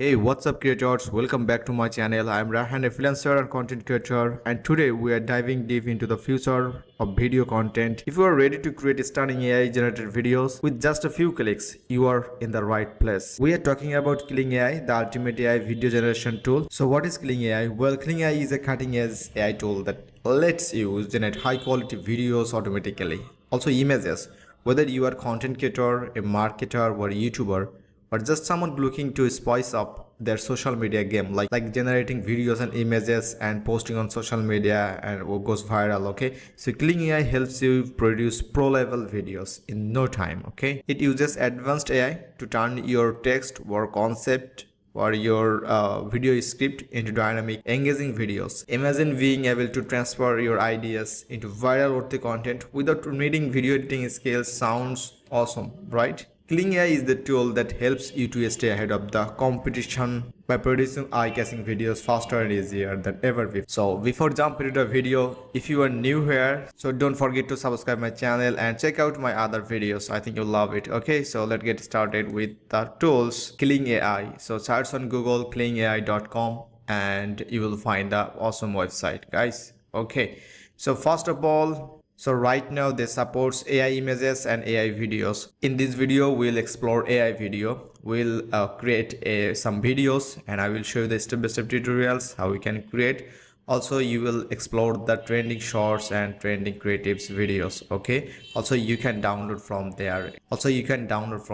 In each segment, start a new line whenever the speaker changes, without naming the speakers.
Hey, what's up creators? Welcome back to my channel. I'm Raihan, a freelancer and content creator, and today we are diving deep into the future of video content. If you are ready to create stunning AI generated videos with just a few clicks, you are in the right place. We are talking about Kling AI, the ultimate AI video generation tool. So what is Kling AI? Well, Kling AI is a cutting edge AI tool that lets you generate high quality videos automatically. Also images. Whether you are content creator, a marketer or a YouTuber, or just someone looking to spice up their social media game, like generating videos and images and posting on social media and what goes viral. Okay, so Kling AI helps you produce pro level videos in no time. Okay, it uses advanced AI to turn your text or concept or your video script into dynamic, engaging videos. Imagine being able to transfer your ideas into viral worthy content without needing video editing skills. Sounds awesome, right? Kling AI is the tool that helps you to stay ahead of the competition by producing eye-catching videos faster and easier than ever before. So before jumping into the video, if you are new here, so don't forget to subscribe my channel and check out my other videos. I think you'll love it. Okay, so let's get started with the tools. Kling AI. So search on Google klingai.com and you will find the awesome website, guys. Okay, so first of all, so right now they supports AI images and AI videos. In this video, we'll explore AI video. We'll create some videos and I will show you the step-by-step tutorials how we can create. Also, you will explore the trending shorts and trending creatives videos. Okay. Also, you can download from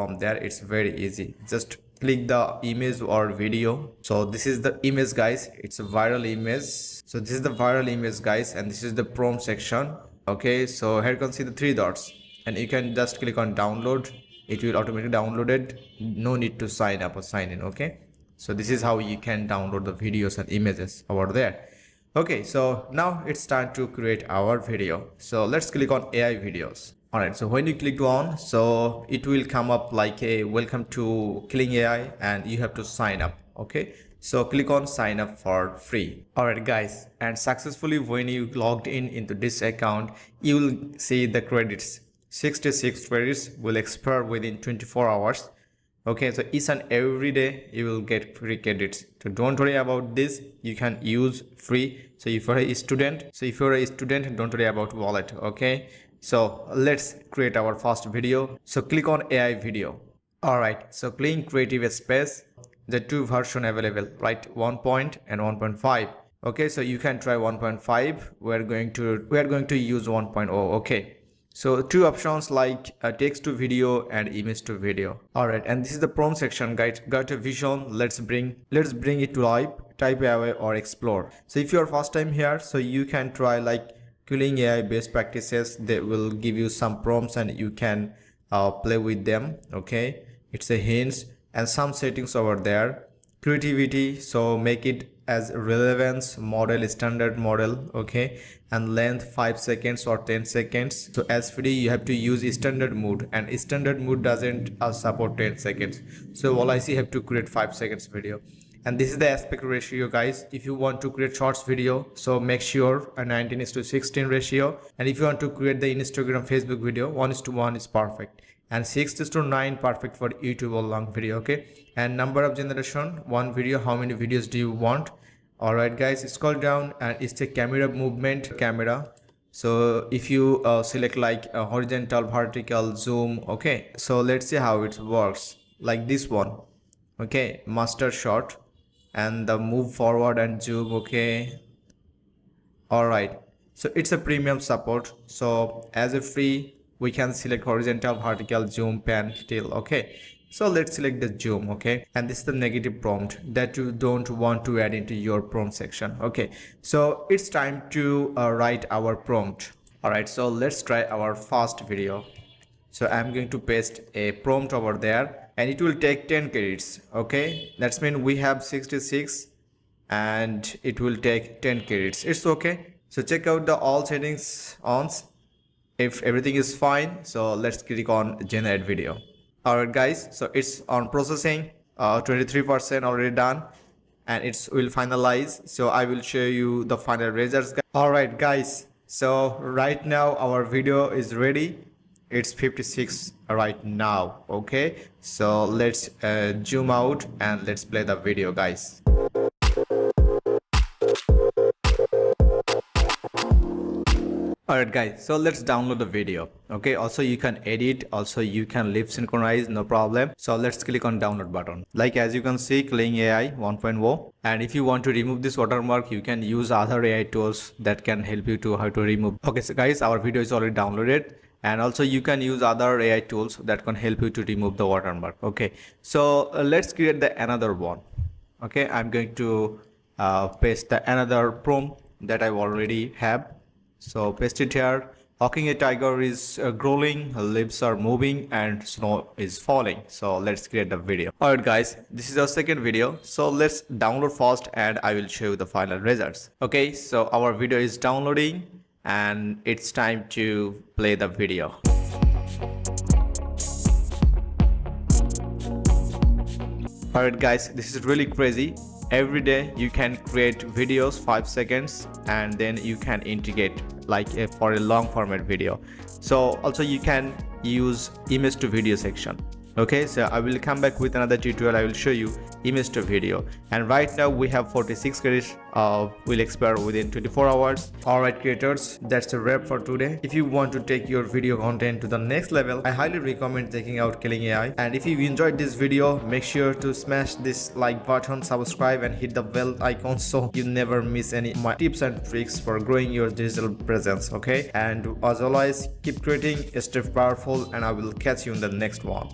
there. It's very easy. Just click the image or video. So this is the image, guys. It's a viral image. So this is the viral image, guys, and this is the prompt section. Okay, so here you can see the three dots and you can just click on download. It will automatically download it. No need to sign up or sign in. Okay, so this is how you can download the videos and images over there. Okay, so now it's time to create our video. So let's click on AI videos. All right, so when you click on, so it will come up like a welcome to Kling AI and you have to sign up. Okay, so click on sign up for free. All right, guys, and successfully when you logged in into this account, you will see the credits. 66 credits will expire within 24 hours. Okay, so each and every day you will get free credits, so don't worry about this, you can use free. So if you're a student, don't worry about wallet. Okay, so let's create our first video. So click on AI video. All right, so Kling creative space, the two version available, right? 1 and 1.5. Okay, so you can try 1.5. We are going to use 1.0. Okay, so two options like text to video and image to video. All right, and this is the prompt section, guys. Got a vision, let's bring it to life. Type away or explore. So if you are first time here, so you can try like Kling AI best practices. They will give you some prompts and you can play with them. Okay, it's a hints and some settings over there. Creativity, so make it as relevance model, standard model. Okay, and length 5 seconds or 10 seconds. So as free you have to use standard mode and standard mode doesn't support 10 seconds. So all I see have to create 5 seconds video. And this is the aspect ratio, guys. If you want to create shorts video, so make sure a 19:16 ratio. And if you want to create the Instagram Facebook video, 1:1 is perfect, and 6:9 perfect for YouTube or long video. Okay, and number of generation, one video. How many videos do you want? All right, guys, scroll down and it's the camera movement camera. So if you select like a horizontal, vertical, zoom. Okay, so let's see how it works. Like this one. Okay, master shot and the move forward and zoom. Okay, all right, so it's a premium support. So as a free we can select horizontal, vertical, zoom, pan, tilt. Okay, so let's select the zoom. Okay, and this is the negative prompt that you don't want to add into your prompt section. Okay, so it's time to write our prompt. All right, so let's try our first video. So I'm going to paste a prompt over there and it will take 10 credits. Okay, that's mean we have 66 and it will take 10 credits. It's okay. So check out the all settings on. If everything is fine, so let's click on generate video. All right, guys, so it's on processing. 23% already done and it will finalize. So I will show you the final results. All right, guys, so right now our video is ready. it's 56 right now. Okay, so let's zoom out and let's play the video, guys. Alright guys, so let's download the video. Okay, also you can edit, also you can lip synchronize, no problem. So let's click on download button. Like as you can see, Kling AI 1.0. And if you want to remove this watermark, you can use other AI tools that can help you to how to remove. Okay, so guys, our video is already downloaded. And also you can use other AI tools that can help you to remove the watermark. Okay, so let's create the another one. Okay, I'm going to paste the another prompt that I already have. So paste it here. Hawking a tiger is growling, leaves are moving, and snow is falling. So let's create the video. Alright guys, this is our second video. So let's download first and I will show you the final results. Okay, so our video is downloading and it's time to play the video. Alright guys, this is really crazy. Every day you can create videos 5 seconds and then you can integrate like for a long format video. So also you can use image to video section. Okay, so I will come back with another tutorial. I will show you image to video, and right now we have 46 credits will expire within 24 hours. Alright creators, that's a wrap for today. If you want to take your video content to the next level, I highly recommend checking out Kling AI. And if you enjoyed this video, make sure to smash this like button, subscribe and hit the bell icon so you never miss any of my tips and tricks for growing your digital presence. Okay, and as always, keep creating, stay powerful, and I will catch you in the next one.